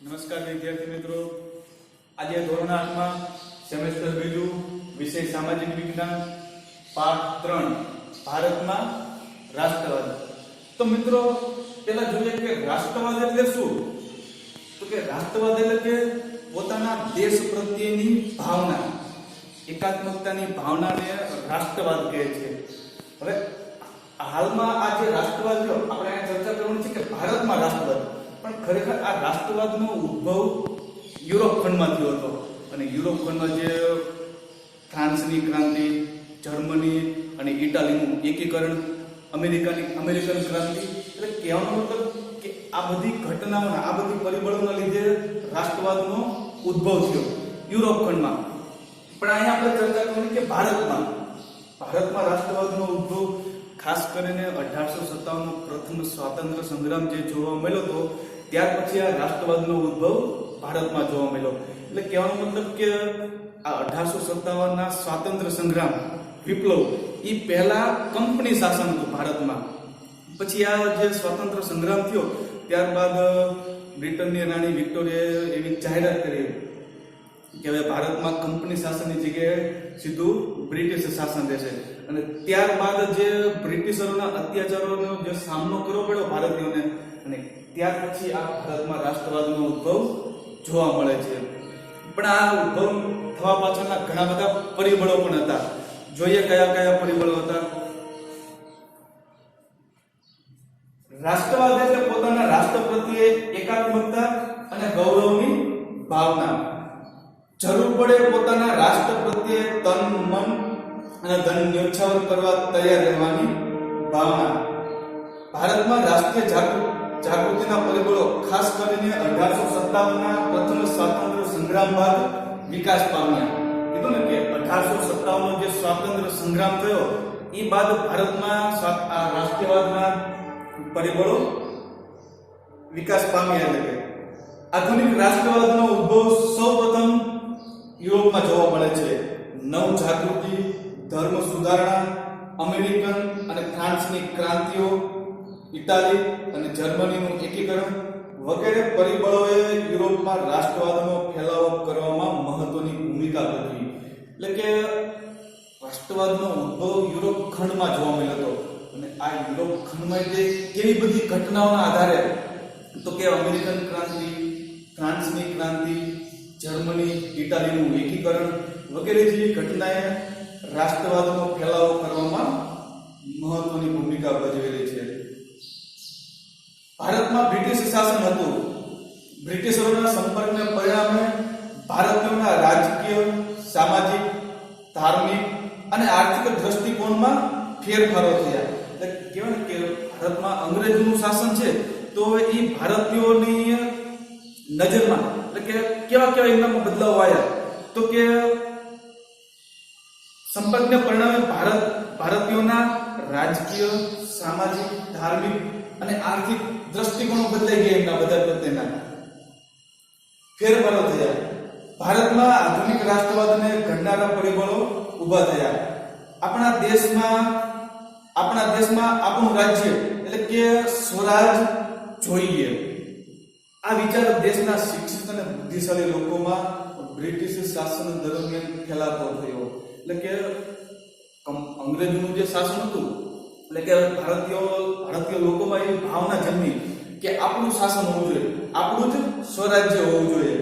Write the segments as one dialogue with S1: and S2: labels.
S1: નમસ્કાર વિદ્યાર્થી મિત્રો, આજે ધોરણ 8 માં સેમેસ્ટર બીજું વિષય સામાજિક વિજ્ઞાન પાઠ 3 ભારતમાં રાષ્ટ્રવાદ. તો મિત્રો પહેલા જોઈએ કે રાષ્ટ્રવાદ એટલે શું? તો કે રાષ્ટ્રવાદ એટલે કે પોતાના દેશ પ્રત્યેની ભાવના, એકાત્મકતાની ભાવનાને રાષ્ટ્રવાદ કહે છે. હવે હાલમાં આ જે રાષ્ટ્રવાદ છે આપણે અહીં ચર્ચા કરવાની છે કે ભારતમાં રાષ્ટ્રવાદ, પણ ખરેખર આ રાષ્ટ્રવાદનો ઉદ્ભવ યુરોપ ખંડમાં થયો હતો. અને યુરોપ ખંડમાં જે ફ્રાન્સની ક્રાંતિ, જર્મની અને ઇટાલીનું એકીકરણ, અમેરિકન ક્રાંતિ, એટલે કહેવાનો મતલબ કે આ બધી ઘટનાઓના, આ બધી પરિબળોના લીધે રાષ્ટ્રવાદનો ઉદ્ભવ થયો યુરોપ ખંડમાં. પણ અહીંયા આપણે ચર્ચા કરવાની કે ભારતમાં રાષ્ટ્રવાદનો ઉદ્ભવ ખાસ કરીને 1857 નો પ્રથમ સ્વાતંત્ર્ય સંગ્રામ જે જોવા મળ્યો હતો, ત્યાર પછી આ રાષ્ટ્રવાદનો ઉદ્ભવ ભારતમાં જોવા મળ્યો. એટલે કહેવાનો મતલબ કે આ 1857 ના સ્વાતંત્ર્ય સંગ્રામ, વિપ્લવ, એ પહેલા કંપની શાસન હતું ભારતમાં. પછી આ જે સ્વાતંત્ર્ય સંગ્રામ થયો ત્યારબાદ બ્રિટનની રાણી વિક્ટોરિયાએ એવી જાહેરાત કરી કે હવે ભારતમાં કંપની શાસનની જગ્યાએ સીધું બ્રિટિશ શાસન રહેશે. અને ત્યારબાદ જે બ્રિટિશરોના અત્યાચારોનો જે સામનો કરવો પડ્યો ભારતીયોને, અને ત્યાર પછી આ ભારતમાં રાષ્ટ્રવાદનો ઉદ્ભવ જોવા મળે છે. પણ આ ઉદ્ભવ થવા પાછળના ઘણા બધા પરિબળો પણ હતા. જોઈએ કયા કયા પરિબળો હતા. રાષ્ટ્રવાદ એટલે પોતાના રાષ્ટ્ર પ્રત્યે એકાત્મકતા અને ગૌરવની ભાવના. જરૂર પડે પોતાના રાષ્ટ્ર પ્રત્યે તન, મન અને ધન ન્યોછાવર કરવા તૈયાર રહેવાની ભાવના. ભારતમાં રાષ્ટ્રીય જાગૃતિના પરિબળો ખાસ કરીને 1857 ના પ્રથમ સ્વાતંત્ર્ય સંગ્રામ બાદ વિકાસ પામ્યા. કીધું ને કે 1857 નો જે સ્વાતંત્ર્ય સંગ્રામ થયો એ બાદ ભારતમાં આ રાષ્ટ્રવાદના પરિબળો વિકાસ પામ્યા. એટલે કે આધુનિક રાષ્ટ્રવાદનો ઉદ્ભવ સૌપ્રથમ યુરોપમાં જોવા મળે છે. નવ જાગૃતિ, ધર્મ સુધારણા, અમેરિકન અને ફ્રાન્સની ક્રાંતિઓ, ઇટાલી અને જર્મનીનું એકીકરણ વગેરે પરિબળોએ યુરોપમાં રાષ્ટ્રવાદનો ફેલાવો કરવામાં મહત્વની ભૂમિકા ભજવી. એટલે કે રાષ્ટ્રવાદનો ઉદ્ભવ યુરોપ ખંડમાં જોવા મળ્યો હતો. અને આ યુરોપ ખંડમાં કેવી બધી ઘટનાઓના આધારે, તો કે અમેરિકન ક્રાંતિ, ફ્રાન્સની ક્રાંતિ, જર્મની, ઇટાલીનું એકીકરણ વગેરે જેવી ઘટનાએ રાષ્ટ્રવાદનો ફેલાવો કરવામાં મહત્વની ભૂમિકા ભજવેલી છે. ભારતમાં બ્રિટિશ શાસન હતું. બ્રિટિશરોના સંપર્કને પરિણામે ભારતીયોના રાજકીય, સામાજિક, ધાર્મિક અને આર્થિક દ્રષ્ટિકોણમાં ફેરફારો થયા. એટલે કહેવાય કે ભારતમાં અંગ્રેજોનું શાસન છે, તો હવે એ ભારતીયોની નજરમાં એટલે કે કેવા એમનામાં બદલાવ આવ્યા. તો કે સંપર્કને પરિણામે ભારતીયોના રાજકીય, સામાજિક, ધાર્મિક અને આર્થિક દ્રષ્ટિકોણો બદલાઈ ગયા. એમના બધા પ્રત્યેના ફેરફારો થયા. ભારતમાં આધુનિક રાષ્ટ્રવાદને ઘડનારા પરિબળો ઊભા થયા. આપણા દેશમાં આપણું રાજ્ય એટલે કે સ્વરાજ જોઈએ, આ વિચાર દેશના શિક્ષિત અને બુદ્ધિશાળી લોકોમાં બ્રિટિશ શાસન દરમિયાન ફેલાતો થયો. એટલે કે અંગ્રેજોનું જે શાસન હતું, એટલે કે ભારતીય લોકોમાં એવી ભાવના જન્મી કે આપણું શાસન હોવું જોઈએ, આપણું જ સ્વરાજ્ય હોવું જોઈએ.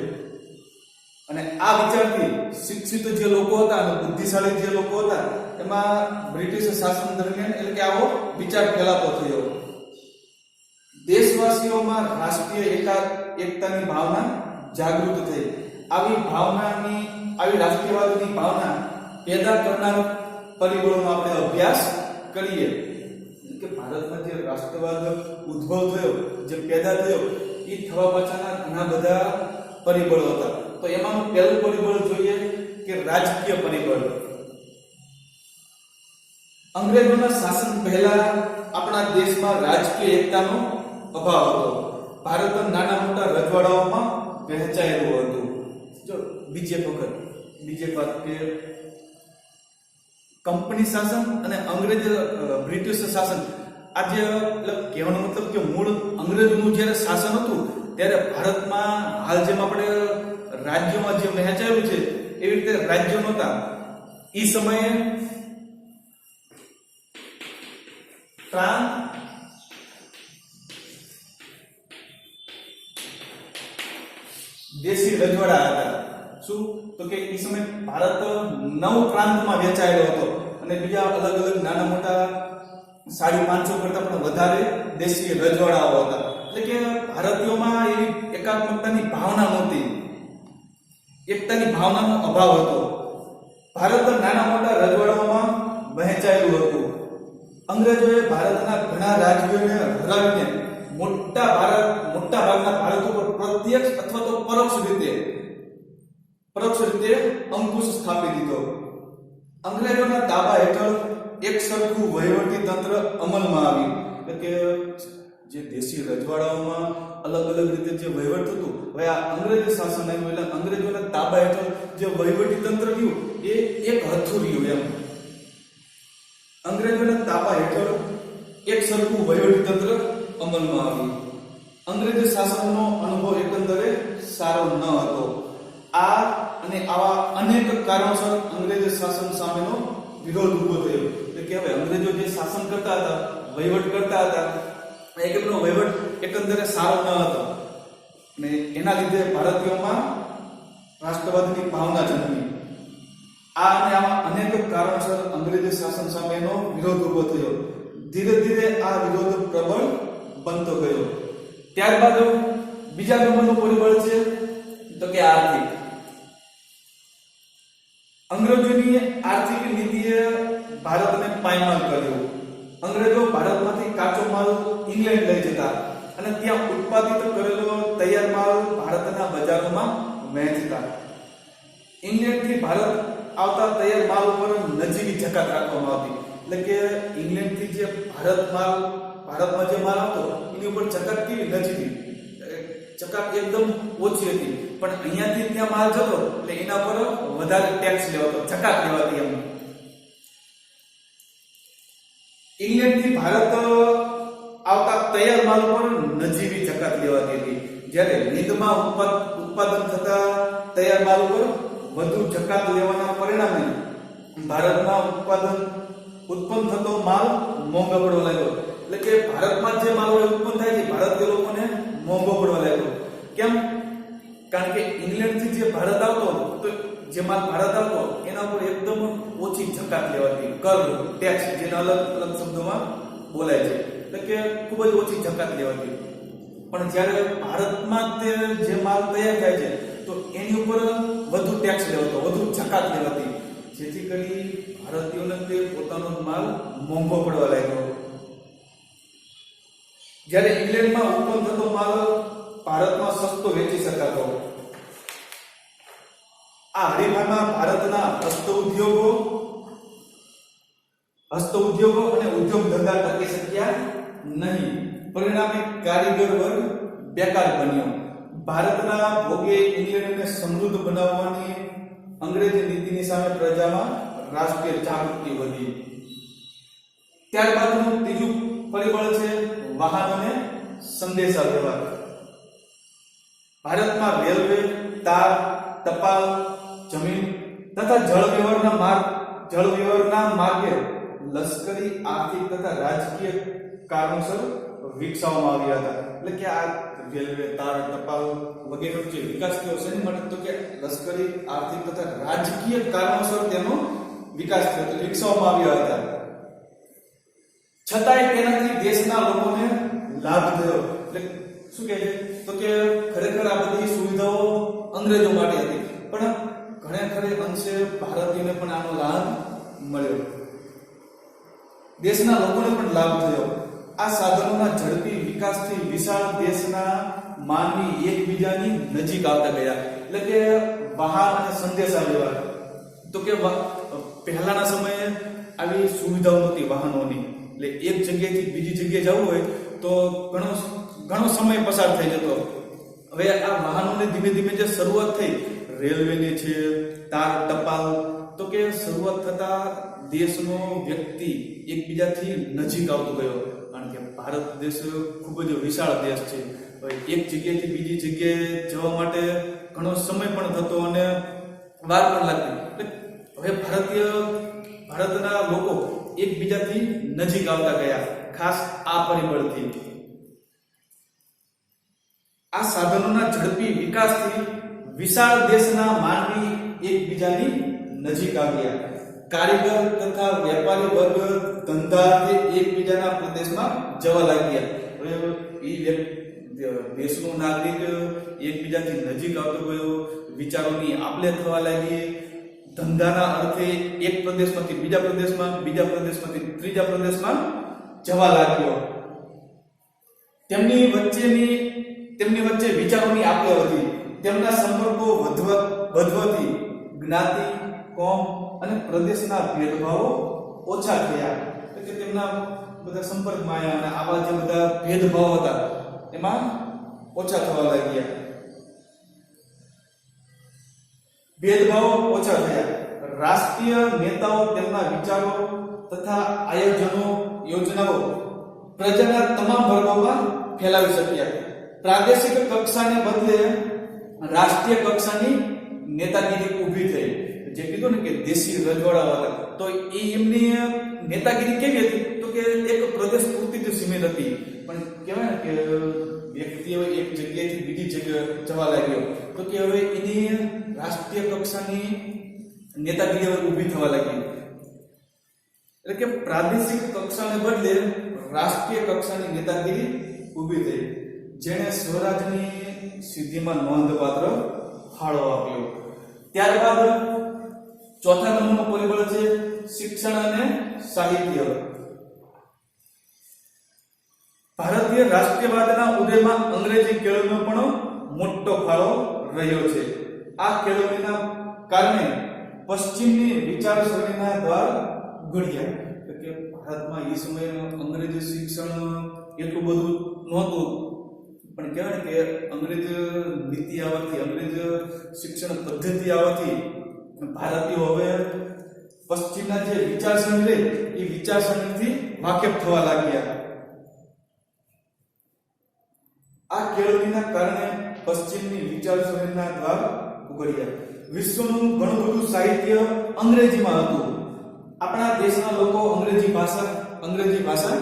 S1: અને આ વિચારથી શિક્ષિત જે લોકો હતા અને બુદ્ધિશાળી જે લોકો હતા એમાં બ્રિટિશ શાસન દરમિયાન એટલે કે આવો વિચાર ફેલાતો થયો. દેશવાસીઓમાં રાષ્ટ્રીય એકતાની ભાવના જાગૃત થઈ. આવી રાષ્ટ્રીયવાદની ભાવના પેદા કરનાર પરિબળોનો આપણે અભ્યાસ કરીએ. કે ભારતમાં જે રાષ્ટ્રવાદ ઉદ્ભવ થયો, જે પેદા થયો, એ થવા પાછળના ઘણા બધા પરિબળો હતા. તો એમાંનું પહેલું પરિબળ જોઈએ કે રાજકીય પરિબળ. અંગ્રેજોના શાસન પહેલા આપણા દેશમાં રાજકીય એકતાનો અભાવ હતો. ભારત નાના મોટા રજવાડાઓમાં વહેંચાયેલું હતું. જો બીજે વાત કે કંપની શાસન અને બ્રિટિશ શાસન, આજે કહેવાનો મતલબ કે મૂળ અંગ્રેજોનું જ્યારે શાસન હતું ત્યારે ભારતમાં હાલ જેમ આપણે રાજ્યોમાં જે વહેંચાયેલું છે એવી રીતે રાજ્યો નહોતા. એ સમયે દેશી રજવાડા હતા. શું? તો કે એ સમયે ભારત 9 પ્રાંતમાં વહેંચાયેલો હતો અને બીજા અલગ અલગ નાના મોટા 550 કરતા પણ વધારે દેશી રજવાડાઓ હતા. એટલે કે ભારતીયોમાં એવી એકાત્મકતાની ભાવના નહોતી, એકતાની ભાવનાનો અભાવ હતો. ભારત નાના મોટા રજવાડાઓમાં વહેંચાયેલું હતું. અંગ્રેજોએ ભારતના ઘણા રાજ્યોને હરાવીને મોટા ભાગના ભારત ઉપર પ્રત્યક્ષ અથવા તો પરોક્ષ રીતે અંકુશ સ્થાપી દીધો. અંગ્રેજોના તાબા હેઠળ એક સરખું વહીવટી તંત્ર અમલમાં આવ્યું. એટલે કે જે દેશી રજવાડાઓમાં અલગ અલગ રીતે જે વહીવટ થતું, હવે આ અંગ્રેજ શાસન આવ્યું એટલે અંગ્રેજોના તાબા હેઠળ જે વહીવટી તંત્ર રહ્યું એ એક હથું રહ્યું. એમ અંગ્રેજોના તાબા હેઠળ એક સરખું વહીવટી તંત્ર અમલમાં આવ્યું. અંગ્રેજ શાસનનો અનુભવ એકંદરે સારો ન હતો. આ અને આવા અનેક કારણોસર અંગ્રેજ શાસન સામેનો વિરોધ ઉભો થયો. એટલે કે હવે અંગ્રેજો જે શાસન કરતા હતા, વહીવટ કરતા હતા, એમનો વહીવટ એકંદરે સારો ન હતો અને એના લીધે ભારતીયોમાં રાષ્ટ્રવાદની ભાવના જન્મી. આ અને આવા અનેક કારણોસર અંગ્રેજ શાસન સામેનો વિરોધ ઉભો થયો. ધીરે ધીરે આ વિરોધ પ્રબળ બનતો ગયો. ત્યારબાદ બીજા નંબરનું પરિબળ છે તો કે આર્થિક. અંગ્રેજોની આર્થિક નીતિએ ભારતને પાયમાલ કર્યો. અંગ્રેજો ભારતમાંથી કાચો માલ ઇંગ્લેન્ડ લઈ જતા અને ત્યાં ઉત્પાદિત કરેલો તૈયાર માલ ભારતના બજારોમાં વહેંચતા. ઇંગ્લેન્ડથી ભારત આવતા તૈયાર માલ ઉપર નજીવી જકાત રાખવામાં આવતી. એટલે કે ઇંગ્લેન્ડથી જે ભારતમાં જે માલ આવતો એની ઉપર જકાત કેવી નજીવી, જકાત એકદમ ઓછી હતી. પણ અહીંયાથી ત્યાં માલ જતો એટલે એના પર વધારે ટેક્સ લેવાતો, જકાત લેવાતી. એમ ઇંગ્લેન્ડથી ભારત આવતા તૈયાર માલ પર નજીવી જકાત લેવાતી હતી. જ્યારે હિંદમાં ઉત્પાદન થતા તૈયાર માલ ઉપર વધુ જકાત લેવાના પરિણામે ભારતમાં ઉત્પન્ન થતો માલ મોંઘો પડવા લાગ્યો. એટલે કે ભારતમાં જે માલ ઉત્પન્ન થાય છે ભારતીય લોકોને મોંઘો પડવા લાગ્યો. કેમ? કારણ કે ઇંગ્લેન્ડથી જે ભારત આવતો તો જે માલ ભારત આવતો એના પર એકદમ ઓછી જકાત લેવાતી, કર, ટેક્સ, જેને અલગ અલગ શબ્દોમાં બોલાય છે. એટલે કે ખૂબ જ ઓછી જકાત લેવાતી. પણ જ્યારે ભારતમાં તે જે માલ તૈયાર થાય છે તો એની ઉપર વધુ ટેક્સ લેવાતો, વધુ જકાત લેવાતી, જેથી કરી ભારતીયોને તે પોતાનો માલ મોંઘો પડવા લાગ્યો. જ્યારે ઇંગ્લેન્ડમાં ઉત્પન્ન થતો માલ ભારતમાં સસ્તો વેચી શકાતો. આ હરીફાઈમાં ભારતના હસ્તઉદ્યોગો અને ઉદ્યોગ ધંધા ટકી શક્યા નહીં. પરિણામે કારીગર વર્ગ બેકાર બન્યો. ભારતના ભોગે ઇંગ્લેન્ડને સમૃદ્ધ બનાવવાની અંગ્રેજી નીતિની સામે પ્રજામાં રાષ્ટ્રીય જાગૃતિ વધી. ત્યારબાદનું ત્રીજું પરિબળ છે વાહન અને સંદેશા વ્યવહાર. ભારતમાં રેલવે, તાર, ટપાલ, જમીન તથા જળ વ્યવહારના માર્ગે લશ્કરી, આર્થિક તથા રાજકીય કારણોસર વિકસાવવામાં આવ્યા હતા. એટલે કે આ રેલવે, તાર, ટપાલ વગેરેનો જે વિકાસ થયો છે એની માટે તો કે લશ્કરી, આર્થિક તથા રાજકીય કારણોસર તેનો વિકાસ થયો, વિકસાવવામાં આવ્યા હતા. છતાંય તેનાથી દેશના લોકોને લાભ થયો. એટલે શું કહે છે તો કે ખરેખર આ બધી સુવિધાઓ અંગ્રેજો માટે હતી, પણ ઘણે અંશે ભારતીયોને પણ આનો લાભ મળ્યો. દેશના લોકોને પણ લાભ થયો. આ સાધનોના ઝડપી વિકાસથી વિશાળ દેશના માનવી એકબીજાની નજીક આવતા ગયા. એટલે કે વાહન અને સંદેશા વ્યવહાર. તો કે પહેલાના સમયે આવી સુવિધાઓ નહોતી વાહનોની. એટલે એક જગ્યાએથી બીજી જગ્યાએ જવું હોય તો ઘણો સમય પસાર થઈ જતો. હવે આ વાહનોને ધીમે ધીમે જે શરૂઆત થઈ, રેલવેની છે, તાર, ટપાલ, તો કે શરૂઆત થતા દેશનો વ્યક્તિ એકબીજાથી નજીક આવતો ગયો. કારણ કે ભારત દેશ ખૂબ જ વિશાળ દેશ છે. એક જગ્યાએથી બીજી જગ્યાએ જવા માટે ઘણો સમય પણ થતો અને વાર પણ લાગતી. હવે ભારતના લોકો એકબીજાથી નજીક આવતા ગયા, ખાસ આ પરિબળથી. આ સાધનોના ઝડપી વિકાસથી વિશાળ દેશના માનવી એકબીજાની નજીક આવ્યા. કારીગર તથા વેપારી વર્ગ ધંધાર્થે એકબીજાના પ્રદેશમાં જવા લાગ્યા. હવે દેશનો નાગરિક એકબીજાથી નજીક આવતો ગયો, વિચારોની આપ-લે થવા લાગી, ધંધાના અર્થે એક પ્રદેશમાંથી બીજા પ્રદેશમાં, બીજા પ્રદેશમાંથી ત્રીજા પ્રદેશમાં જવા લાગ્યો. તેમની વચ્ચે વિચારોની આપ-લે વધી. તેમના સંપર્કો વધવાથી જ્ઞાતિ, કોમ અને પ્રદેશના ભેદભાવો ઓછા થયા. એટલે કે તેમના બધા સંપર્કમાં આવ્યા અને આવા જે બધા ભેદભાવ હતા એમાં ઓછા થવા લાગ્યા. ભેદભાવો ઓછા થયા. રાષ્ટ્રીય નેતાઓ તેમના વિચારો તથા યોજનાઓ પ્રજાના તમામ વર્ગોમાં ફેલાવી શક્યા. પ્રાદેશિક કક્ષાને બદલે રાષ્ટ્રીય કક્ષાની નેતાગીરી ઊભી થઈ. જે કીધું ને કે દેશી રજવાડા હતા, તો એમની નેતાગીરી કેવી હતી? તો કે એક પ્રદેશ પૂરતી જ સીમિત હતી. પણ કહેવાય ને કે વ્યક્તિઓ એક જગ્યાએથી બીજી જગ્યાએ જવા લાગ્યો, તો કે હવે એની રાષ્ટ્રીય કક્ષાની નેતાગીરી હવે ઊભી થવા લાગી. એટલે કે પ્રાદેશિક કક્ષાને બદલે રાષ્ટ્રીય કક્ષાની નેતાગીરી ઊભી થઈ, જેણે સ્વરાજની સિદ્ધિમાં નોંધપાત્ર ફાળો આપ્યો. ત્યારબાદ ચોથા નંબરનું પરિબળ છે શિક્ષણ અને સાહિત્ય. ભારતીય રાષ્ટ્રીયવાદના ઉદયમાં અંગ્રેજી કેળવણીનો પણ મોટો ફાળો રહ્યો છે. આ કેળવણીના કારણે પશ્ચિમની વિચારસરણીના દ્વાર ઉઘડ્યા. એટલે કે ભારતમાં એ સમયે અંગ્રેજી શિક્ષણ એટલું બધું નહોતું, પણ કહેવાય કે અંગ્રેજ નીતિ આવવાથી, અંગ્રેજ શિક્ષણ પદ્ધતિ આવવાથી ભારતીયો હવે પશ્ચિમના જે વિચારસરણી રહી એ વિચારસરણીથી વાકેફ થવા લાગ્યા. આ કેળવણીના કારણે પશ્ચિમની વિચારસરણીના દ્વાર ઉઘડ્યા. વિશ્વનું ઘણું બધું સાહિત્ય અંગ્રેજીમાં હતું. આપણા દેશના લોકો અંગ્રેજી ભાષા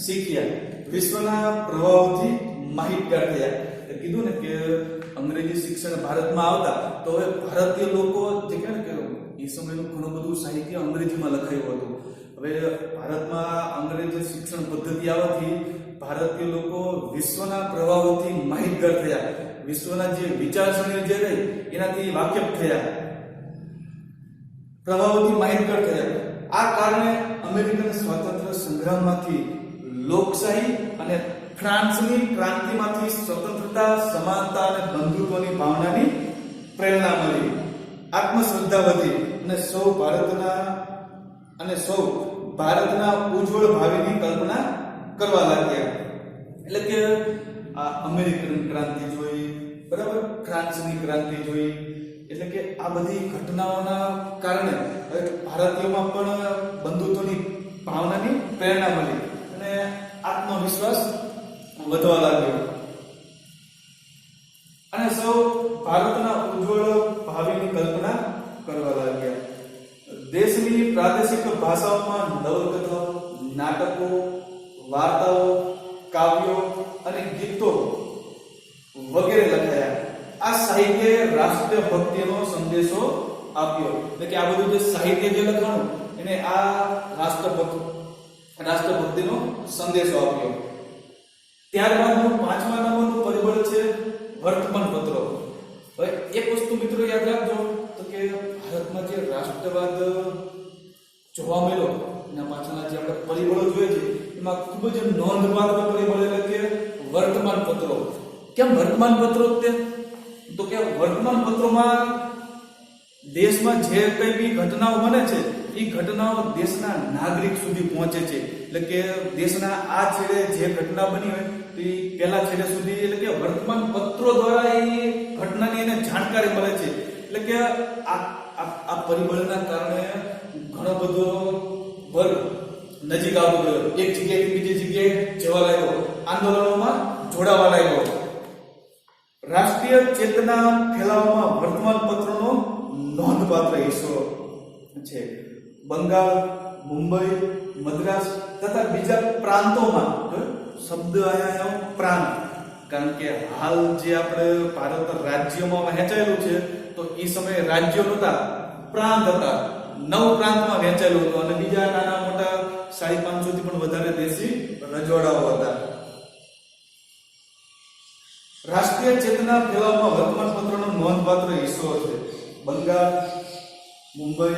S1: શીખ્યા. વિશ્વના પ્રભાવોથી માહિતગાર થયા. કીધું ને કે અંગ્રેજી શિક્ષણ ભારતમાં આવતા, તો હવે ભારતીય લોકો જે કહે ને કે એ સમયનું ઘણું બધું સાહિત્ય અંગ્રેજીમાં લખાયું હતું. હવે ભારતમાં અંગ્રેજી શિક્ષણ પદ્ધતિ આવવાથી ભારતીય લોકો વિશ્વના પ્રભાવોથી માહિતગાર થયા. વિશ્વના જે વિચારસરણી જે રહી એનાથી વાકેફ થયા, પ્રભાવોથી માહિતગાર થયા. આ કારણે અમેરિકન સ્વાતંત્ર્ય સંગ્રામમાંથી, લોકશાહી અને ફ્રાન્સની ક્રાંતિમાંથી સ્વતંત્રતા, સમાનતા અને બંધુત્વની ભાવનાની પ્રેરણા મળી. આત્મશ્રદ્ધા વધી અને સૌ ભારતના ઉજ્જવળ ભાવિની કલ્પના કરવા લાગ્યા. એટલે કે આ અમેરિકન ક્રાંતિ જોઈ, બરાબર, ફ્રાન્સની ક્રાંતિ જોઈ, એટલે કે આ બધી ઘટનાઓના કારણે ભારતીયોમાં પણ બંધુત્વની ભાવનાની પ્રેરણા મળી અને આત્મવિશ્વાસ વધવા લાગ્યો અને સૌ ભારતના ઉજ્જવળ ભાવિની કલ્પના કરવા લાગ્યા. દેશની પ્રાદેશિક ભાષાઓમાં નવલકથાઓ, નાટકો, વાર્તાઓ, કાવ્યો અને ગીતો વગેરે લખાયા. આ સાહિત્યએ રાષ્ટ્ર ભક્તિનો સંદેશો આપ્યો. એટલે કે આ બધું જે સાહિત્ય જે લખાણું એને આ રાષ્ટ્રભક્તિનો સંદેશો આપ્યો. ત્યારબાદનું પાંચમા નંબરનું પરિબળ છે વર્તમાન પત્રો. હવે એક વસ્તુ મિત્રો યાદ રાખજો, તો કે ભારતમાં જે રાષ્ટ્રવાદ જોવા મળ્યો એના પાછળના જે આપણે પરિબળો જોઈએ છે એમાં ખૂબ જ નોંધપાત્ર પરિબળ એટલે કે વર્તમાન પત્રો. કેમ વર્તમાન પત્રો? તો કે વર્તમાન પત્રોમાં દેશમાં જે કઈ બી ઘટનાઓ બને છે એ ઘટનાઓ દેશના નાગરિક સુધી પહોંચે છે. એટલે કે દેશના આ છેડે જે ઘટના બની હોય તો એ પહેલા છેડે સુધી, એટલે કે વર્તમાન પત્રો દ્વારા એ ઘટનાની એને જાણકારી મળે છે. એટલે કે આ પરિબળના કારણે ઘણો બધો વર્ગ નજીક આવતો ગયો, એક જગ્યાએથી બીજી જગ્યાએ જવા લાગ્યો, આંદોલનોમાં જોડાવા લાગ્યો. ચેતના ફેલાવવામાં વર્તમાનપત્રોનો નોંધપાત્ર હિસ્સો છે. બંગાળ, મુંબઈ, મદ્રાસ તથા બીજા પ્રાંતોમાં શબ્દ આયા પ્રાંત, કારણ કે હાલ જે આપણે ભારત રાજ્યોમાં વહેંચાયેલું છે તો એ સમયે રાજ્યો નહોતા, પ્રાંત હતા. 9 પ્રાંતમાં વહેંચાયેલું હતું અને બીજા નાના મોટા 550 થી પણ વધારે દેશી રજવાડાઓ હતા. રાષ્ટ્રીય ચેતના ફેલાવવામાં વર્તમાનપત્રનો નોંધપાત્ર હિસ્સો છે. બંગાળ, મુંબઈ,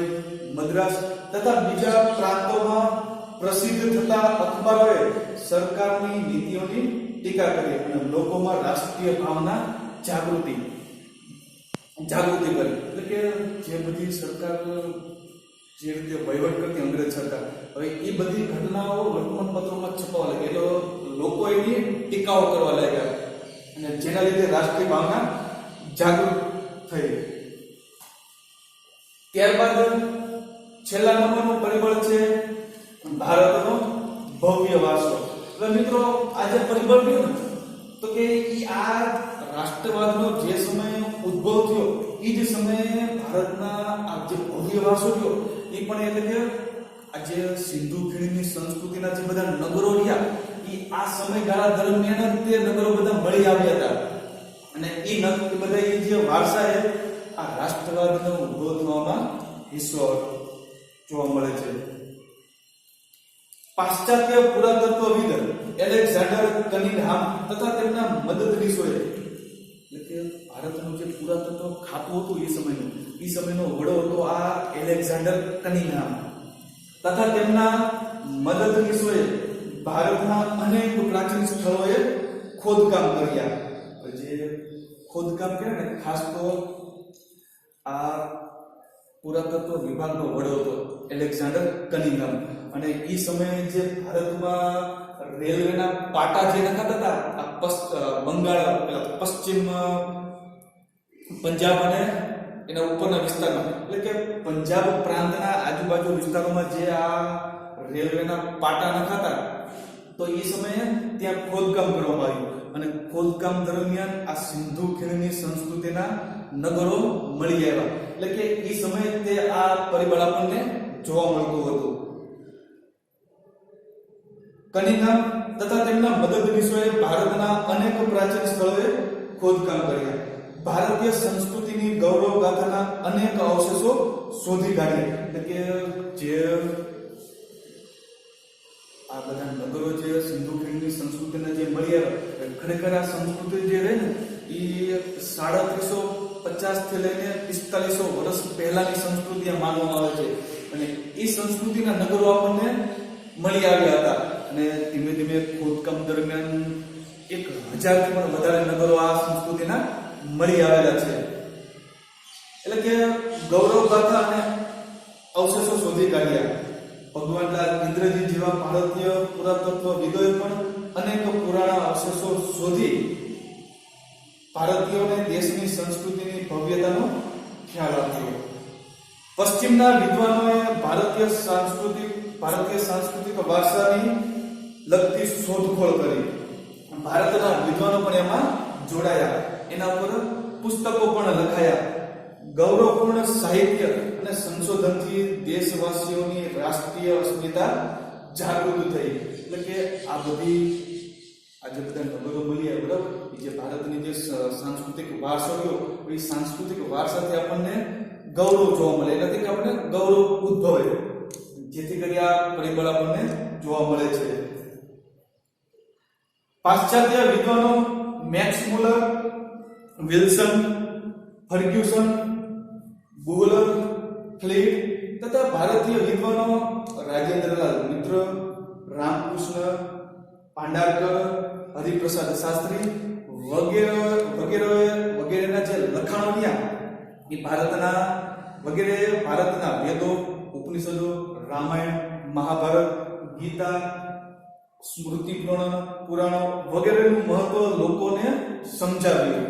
S1: મદ્રાસ તથા બીજા પ્રાંતોમાં પ્રસિદ્ધ થતા અખબારોએ સરકારની નીતિઓની ટીકા કરી અને લોકોમાં રાષ્ટ્રીય ભાવના જાગૃતિ કરી. એટલે કે જે બધી સરકાર જે રીતે વહીવટ કરતી અંગ્રેજ સરકાર, હવે એ બધી ઘટનાઓ વર્તમાનપત્રોમાં છપાવા લાગી, એટલે લોકો એની ટીકાઓ કરવા લાગ્યા અને જેના લીધે રાષ્ટ્રીય ભાવના જાગૃત થઈ. ત્યારબાદ છેલ્લા નંબરનું પરિબળ છે ભારતનો ભવ્ય વારસો. એટલે મિત્રો આ જે પરિબળ રહ્યું ને તો કે આ રાષ્ટ્રવાદનો જે સમયે ઉદ્ભવ થયો એ જ સમયે ભારતના આ જે ભવ્ય વારસો થયો એ પણ એટલે કે આ જે સિંધુ ખીણની સંસ્કૃતિના જે બધા નગરો રહ્યા એ આ સમયગાળા દરમિયાન તે નગરો બધા મળી આવ્યા હતા અને એ બધા જે વારસા એ આ રાષ્ટ્રવાદનો ઉદ્ભવ થવામાં હિસ્સો જોવા મળે છે. પાશ્ચાત્ય પુરાતત્વવિદ એલેક્ઝાન્ડર કનિંઘહામ તથા તેમના મદદનીશોએ, એટલે કે ભારતનું જે પુરાતત્વ ખાતું હતું એ સમયનો વડો હતો આ એલેક્ઝાન્ડર કનિંઘહામ તથા તેમના મદદનીશોએ ભારતના અનેક પ્રાચીન સ્થળોએ ખોદકામ કર્યા. જે ખોદકામ કહેવાય ને, ખાસ તો આ પુરાતત્વ વિભાગનો વડો હતો એલેક્ઝાન્ડર કનિંઘહામ અને એ સમયે જે ભારતમાં રેલવેના પાટા જે નખાતા હતા આ બંગાળ, પશ્ચિમ પંજાબ અને એના ઉપરના વિસ્તારમાં, એટલે કે પંજાબ પ્રાંતના આજુબાજુ વિસ્તારોમાં જે આ રેલવેના પાટા નખાતા તો એ સમયે ત્યાં ખોદકામ કરવામાં આવ્યું અને ખોદકામ દરમિયાન આ સિંધુ ખીણની સંસ્કૃતિના નગરો મળી આવ્યા. એટલે કે એ સમયે તે આ પરિબળ આપણને જોવા મળતું હતું. કનિંઘહામ તથા તેમના મદદનીશોએ ભારતના અનેક પ્રાચીન સ્થળોએ ખોદકામ કર્યા. ભારતીય સંસ્કૃતિની ગૌરવ ગાથાના અનેક અવશેષો શોધી કાઢ્યા. એટલે કે જે આ બધા નગરો જે સિંધુ ખીણની સંસ્કૃતિને જે મળી આવ્યા, ખરેખર આ સંસ્કૃતિ જે રહે ને એ 3750 થી લઈને 4500 વર્ષ પહેલાની સંસ્કૃતિ માનવામાં આવે છે અને એ સંસ્કૃતિના નગરો આપણને મળી આવ્યા હતા અને ધીમે ધીમે ખોદકામ દરમિયાન 1000 થી પણ વધારે નગરો આ સંસ્કૃતિના મળી આવેલા છે. એટલે કે ગૌરવ ગાથા અને અવશેષો શોધી કાઢ્યા. ભગવાનલાલ ઇન્દ્રજી જેવા ભારતીય પુરાતત્વવિદોએ પણ અનેક પુરાણા અવશેષો શોધી ભારતીયોને દેશની સંસ્કૃતિની ભવ્યતાનો ખ્યાલ આપ્યો. પશ્ચિમના વિદ્વાનોએ ભારતીય સાંસ્કૃતિક વારસાની લગતી શોધખોળ કરી. ભારતના વિદ્વાનો પણ એમાં જોડાયા, એના પર પુસ્તકો પણ લખાયા. ગૌરવપૂર્ણ સાહિત્ય અને સંશોધનથી દેશવાસીઓની રાષ્ટ્રીય અસ્મિતા જાગૃત થઈ. એટલે કે આ બધી આજે બધા નગરો મળી આવ્યા, બરાબર, જે ભારતની જે સાંસ્કૃતિક વારસો રહ્યો એ સાંસ્કૃતિક વારસાથી આપણને ગૌરવ જોવા મળે, એટલે કે આપણને ગૌરવ ઉદ્ભવે, જેથી કરી આ પરિબળ આપણને જોવા મળે છે. પાશ્ચાત્ય વિદ્વાનો Max Muller, Wilson, Fergusson, Buhler, Fleet તથા ભારતીય વિદ્વાનો રાજેન્દ્રલાલ મિત્ર, રામકૃષ્ણ પાંડારકર, હરિપ્રસાદ શાસ્ત્રી વગેરેના જે લખાણો રહ્યા એ ભારતના વેદો, ઉપનિષદો, રામાયણ, મહાભારત, ગીતા, સ્મૃતિ પુરાણો વગેરેનું મહત્વ લોકોને સમજાવ્યું.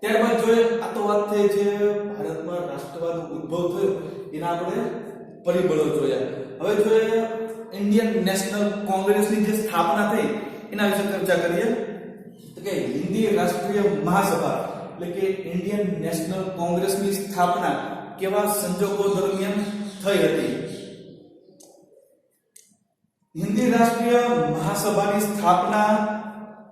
S1: ત્યારબાદ જોઈએ, આ તો વાત થઈ જે ભારતમાં રાષ્ટ્રવાદ ઉદ્ભવ થયો એના આપણે પરિબળો જોયા. હવે જોઈએ ઇન્ડિયન નેશનલ કોંગ્રેસની જે સ્થાપના થઈ એના વિશે ચર્ચા કરીએ. તો કે હિન્દી રાષ્ટ્રીય મહાસભા એટલે કે ઇન્ડિયન નેશનલ કોંગ્રેસની સ્થાપના કેવા સંજોગો દરમિયાન થઈ હતી? હિન્દી રાષ્ટ્રીય મહાસભાની સ્થાપના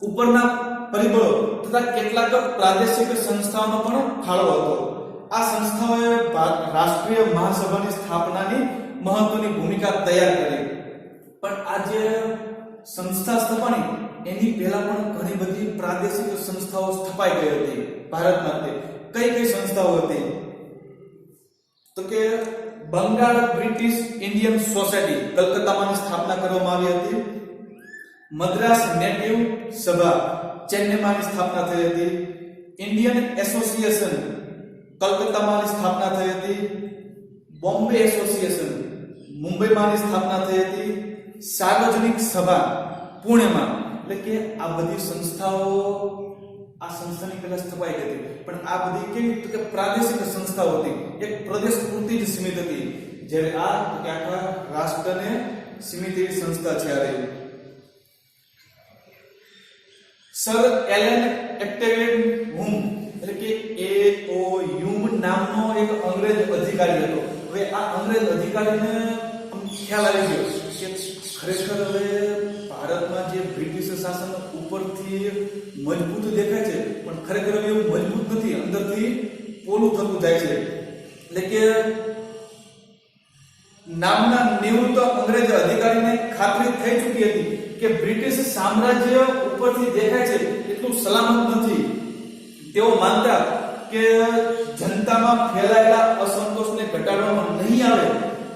S1: ઉપરના પરિબળો તથા કેટલાક પ્રાદેશિક સંસ્થાઓનો પણ ફાળો હતો. આ સંસ્થાઓએ રાષ્ટ્રીય મહાસભાની સ્થાપનાની મહત્વની ભૂમિકા તૈયાર કરી. પણ આ જે સંસ્થા સ્થપાણી એની પહેલા પણ ઘણી બધી પ્રાદેશિક સંસ્થાઓ સ્થપાઈ ગઈ હતી ભારતમાં. કઈ કઈ સંસ્થાઓ હતી? તો કે બંગાળ બ્રિટિશ ઇન્ડિયન સોસાયટી કલકત્તામાં સ્થાપના કરવામાં આવી હતી. મદ્રાસ નેટિવ સભા ચેન્નઈમાં સ્થાપના થઈ હતી. ઇન્ડિયન એસોસિએશન કલકત્તામાં સ્થાપના થઈ હતી. બોમ્બે એસોસિએશન મુંબઈમાં સ્થાપના થઈ હતી. સાર્વજનિક સભા પુણેમાં. એટલે કે આ બધી સંસ્થાઓ આ સંસ્થાની પહેલા સ્થપાઈ ગઈ હતી. પણ આ બધી કેવી તો કે પ્રાદેશિક સંસ્થાઓ હતી, એક પ્રદેશ પૂરતી જ સીમિત હતી. જ્યારે આ આખા રાષ્ટ્રને સીમિત એવી સંસ્થા છે. આ રહી સર એલન એક્ટેવિન હુમ એટલે કે A.O. હ્યુમ નામનો એક અંગ્રેજ અધિકારી હતો. હવે આ અંગ્રેજ અધિકારીને ખ્યાલ આવી ગયો કે ખરેખર હવે ભારતમાં જે બ્રિટિશ શાસન ઉપરથી મજબૂત દેખાય છે પણ ખરેખર એવું મજબૂત નથી, અંદરથી પોલું થતું જાય છે. એટલે કે નામના નિવૃત્ત અંગ્રેજ અધિકારીને ખાતરી થઈ ચૂકી હતી કે બ્રિટિશ સામ્રાજ્ય ઉપરથી દેખાય છે એટલું સલામત નથી. તેઓ માનતા કે જનતામાં ફેલાયેલા અસંતોષને ઘટાડવામાં નહીં આવે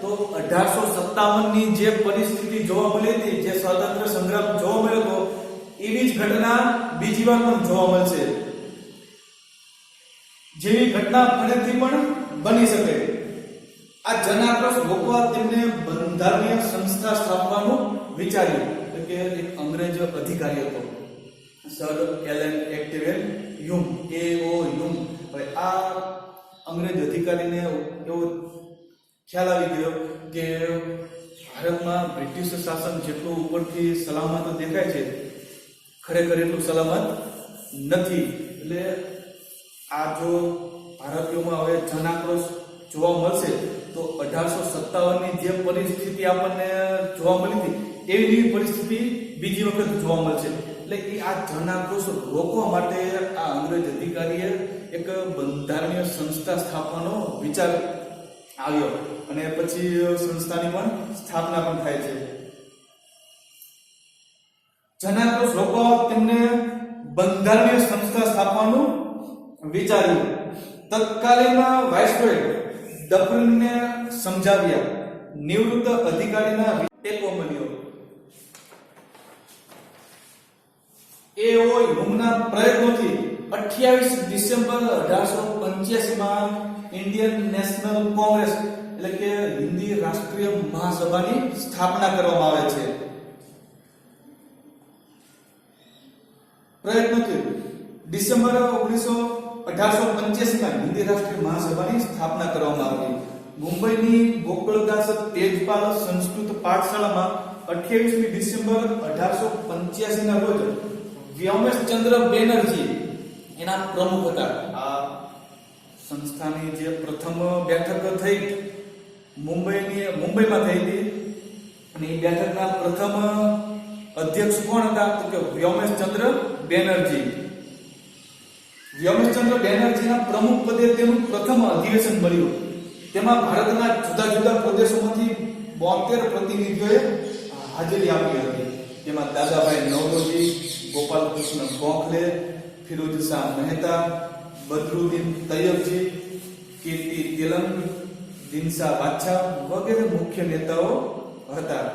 S1: તો 1857 ની જે પરિસ્થિતિ જોવા મળી હતી, જે સ્વાતંત્ર્ય સંગ્રામ જોવા મળ્યો હતો, એવી જ ઘટના બીજી વાર પણ જોવા મળશે. જેવી ઘટના ફરીથી પણ બની શકે. આ જન આક્રોશ રોકવા તેમને બંધારણીય સંસ્થા સ્થાપવાનું વિચાર્યું. એટલે કે એક અંગ્રેજ અધિકારી હતો sir Allan Octavian Hume, A.O. Hume. હવે આ અંગ્રેજ અધિકારીને એવો ખ્યાલ આવી ગયો કે ભારતમાં બ્રિટિશ શાસન જેટલું ઉપરથી સલામત દેખાય છે ખરેખર એટલું સલામત નથી. એટલે આ જો ભારતીયોમાં હવે જન આક્રોશ જોવા મળશે તો 1857 ની જે પરિસ્થિતિ આપણને જોવા મળી હતી એવી પરિસ્થિતિ બીજી વખત જોવા મળશે. એટલે કે આ જન આક્રોશ રોકવા માટે આ અંગ્રેજ અધિકારીએ એક બંધારણીય સંસ્થા સ્થાપવાનો વિચાર આવ્યો અને પછી સંસ્થાની પણ સ્થાપના પણ થાય છે. જન આક્રોશ રોકવા તેમને બંધારણીય સંસ્થા સ્થાપવાનું વિચાર્યું. તત્કાલીન વાઇસરોય ડફરિનને સમજાવ્યા. નિવૃત્ત અધિકારીના ટેકો મળ્યો. A.O. હ્યુમના પ્રયત્નોથી 28 ડિસેમ્બર 1885 માં ઇન્ડિયન નેશનલ કોંગ્રેસ એટલે કે હિન્દી રાષ્ટ્રીય મહાસભાની સ્થાપના કરવામાં આવે છે. પ્રયત્નોથી ડિસેમ્બર 1885 માં હિન્દી રાષ્ટ્રીય મહાસભાની સ્થાપના કરવામાં આવી. મુંબઈની ગોકળદાસ તેજપાલ સંસ્કૃત પાઠશાળામાં 28 ડિસેમ્બર 1885 ના રોજ વ્યોમેશચંદ્ર બેનર્જી એના પ્રમુખ હતા. આ સંસ્થાની જે પ્રથમ બેઠક થઈ મુંબઈમાં થઈ હતી અને એ બેઠકના પ્રથમ અધ્યક્ષ કોણ હતા તો કે વ્યોમેશચંદ્ર બેનર્જી. વ્યોમેશચંદ્ર બેનર્જીના પ્રમુખ પદે તેનું પ્રથમ અધિવેશન મળ્યું. તેમાં ભારતના જુદા જુદા પ્રદેશોમાંથી 72 પ્રતિનિધિઓએ હાજરી આપી હતી. જેમાં દાદાભાઈ નવરોજી, ગોપાલકૃષ્ણ ગોખલે, ફિરોજ શાહ મહેતા, બદરુદ્દીન તૈયબજી, કીર્તિ તેલંગ, દિનશા બાદશાહ વગેરે મુખ્ય નેતાઓ હતા.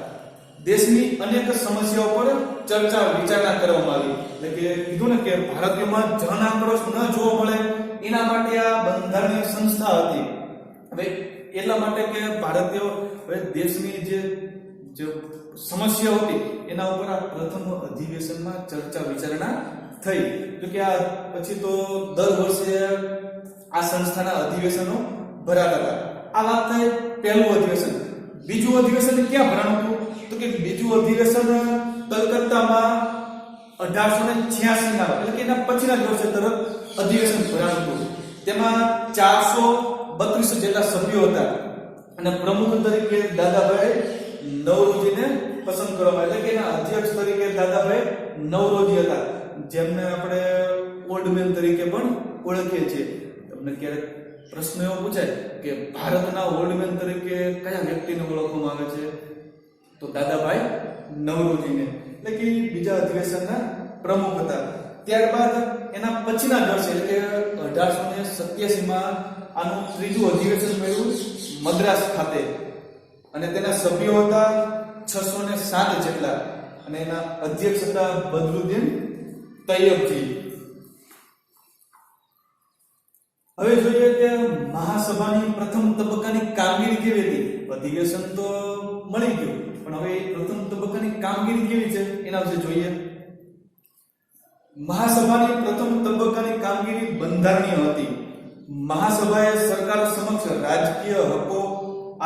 S1: દેશની અનેક સમસ્યાઓ પર ચર્ચા વિચારણા કરવામાં આવી. એટલે કે કીધું ને કે ભારતીયોમાં જન આક્રોશ ન જોવા મળે એના માટે આ બંધારણીય સંસ્થા હતી. હવે એટલા માટે કે ભારતીયો હવે દેશની જે સમસ્યાઓ હતી એના ઉપર આ પ્રથમ અધિવેશનમાં ચર્ચા વિચારણા થઈ. તો કે આ પછી તો દર વર્ષે આ સંસ્થાના અધિવેશનો ભરાતા હતા. આ વાત થઈ પહેલું અધિવેશન. બીજું અધિવેશન ક્યાં ભરાણું હતું તો કે બીજું અધિવેશન કલકત્તામાં 1886 ના એટલે કે એના પછીના વર્ષે તરત અધિવેશન ભરાયું હતું. તેમાં 432 જેટલા સભ્યો હતા અને પ્રમુખ તરીકે દાદાભાઈ નવરોજીને પસંદ કરવામાં, એટલે કે એના અધ્યક્ષ તરીકે દાદાભાઈ નવરોજી હતા, જેમને આપણે ઓલ્ડ મેન તરીકે પણ ઓળખીએ છીએ. તમને ક્યારેક પ્રશ્ન એવો પૂછાય કે ભારતના ઓલ્ડ મેન તરીકે કયા વ્યક્તિને ઓળખવામાં આવે છે, તો દાદાભાઈ નવરોજીને, એટલે કે બીજા અધિવેશનના પ્રમુખ હતા. ત્યારબાદ એના પછીના વર્ષે એટલે કે 1887 માં આનું ત્રીજું અધિવેશન મળ્યું મદ્રાસ ખાતે અને તેના સભ્યો હતા 607 જેટલા અને એના અધ્યક્ષ હતા બદરુદ્દીન તૈયબજી. હવે જોઈએ કે મહાસભાની પ્રથમ તબક્કાની કામગીરી કેવી હતી. અધિવેશન તો મળી ગયું, પણ હવે પ્રથમ તબક્કાની કામગીરી કેવી છે એના વિશે જોઈએ. મહાસભાની પ્રથમ તબક્કાની કામગીરી બંધારણીય હતી. મહાસભાએ સરકાર સમક્ષ રાજકીય હકો,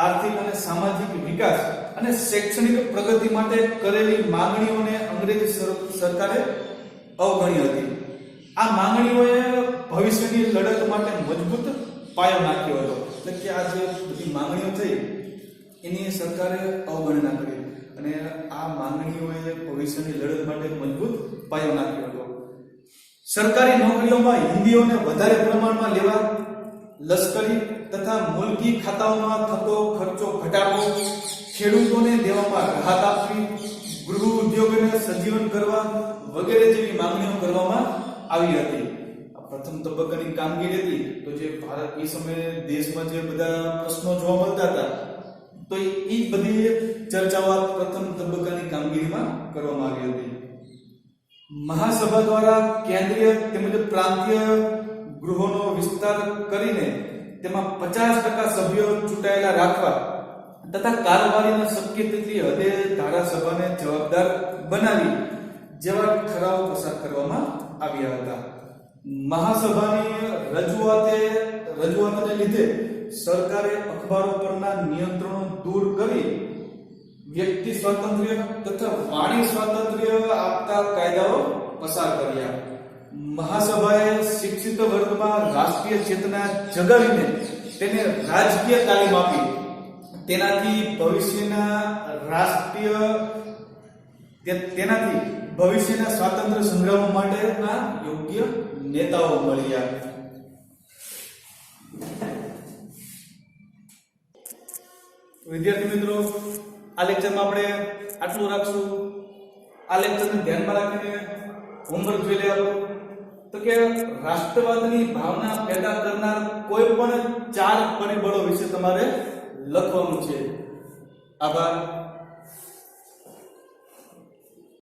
S1: આર્થિક અને સામાજિક વિકાસ અને શૈક્ષણિક પ્રગતિ માટે કરેલી માંગણીઓને અંગ્રેજ સરકારે અવગણી હતી. આ માંગણીઓએ ભવિષ્યની લડત માટે મજબૂત પાયો નાખ્યો હતો. એટલે કે આ જે બધી માંગણીઓ થઈ એની સરકારે અવગણના કરી અને આ માંગણીઓએ ભવિષ્યની લડત માટે મજબૂત પાયો નાખ્યો હતો. સરકારી નોકરીઓમાં હિન્દીઓને વધારે પ્રમાણમાં લેવા, લશ્કરી તથા મુલકી ખાતાઓમાં થતો ખર્ચો ઘટાડવો, ખેડૂતોને દેવામાં રાહત આપવી, ગૃહ ઉદ્યોગોને સજીવન કરવા વગેરે જેવી માંગણીઓ કરવામાં આવી હતી. આ પ્રથમ તબક્કાની કામગીરી હતી. તો જે ભારત એ સમયે દેશમાં જે બધા પ્રશ્નો જોવા મળતા હતા તો એ બધી ચર્ચાઓ પ્રથમ તબક્કાની કામગીરીમાં કરવામાં આવી હતી. મહાસભા દ્વારા કેન્દ્રીય તેમજ પ્રાંતીય ગૃહોનો વિસ્તાર કરીને તેમાં 50% સભ્યો ચૂંટાયેલા રાખવા તથા કારોબારીને શક્ય તેટલી હદે ધારાસભાને જવાબદાર બનાવી જેવા ઠરાવો પસાર કરવામાં આવ્યા હતા. મહાસભાની રજૂઆતને લીધે સરકારે અખબારો પરના નિયંત્રણો દૂર કરી વ્યક્તિ સ્વાતંત્ર્ય તથા વાણી સ્વાતંત્ર્ય આપતા કાયદાઓ પસાર કર્યા. મહાસભાએ શિક્ષિત વર્ગમાં રાષ્ટ્રીય ચેતના જગાવીને તેને રાજકીય તાલીમ આપી. તેનાથી ભવિષ્યના સ્વાતંત્ર્ય સંગ્રામો માટેના યોગ્ય નેતાઓ મળ્યા. વિદ્યાર્થી મિત્રો, આ લેક્ચરમાં આપણે આટલું રાખશું. આ લેક્ચરને ધ્યાનમાં રાખીને હોમવર્ક જોઈ લેવાનું. તો કે રાષ્ટ્રવાદની ભાવના પેદા કરનાર કોઈ પણ 4 પરિબળો વિશે તમારે લખવાનું છે. આભાર.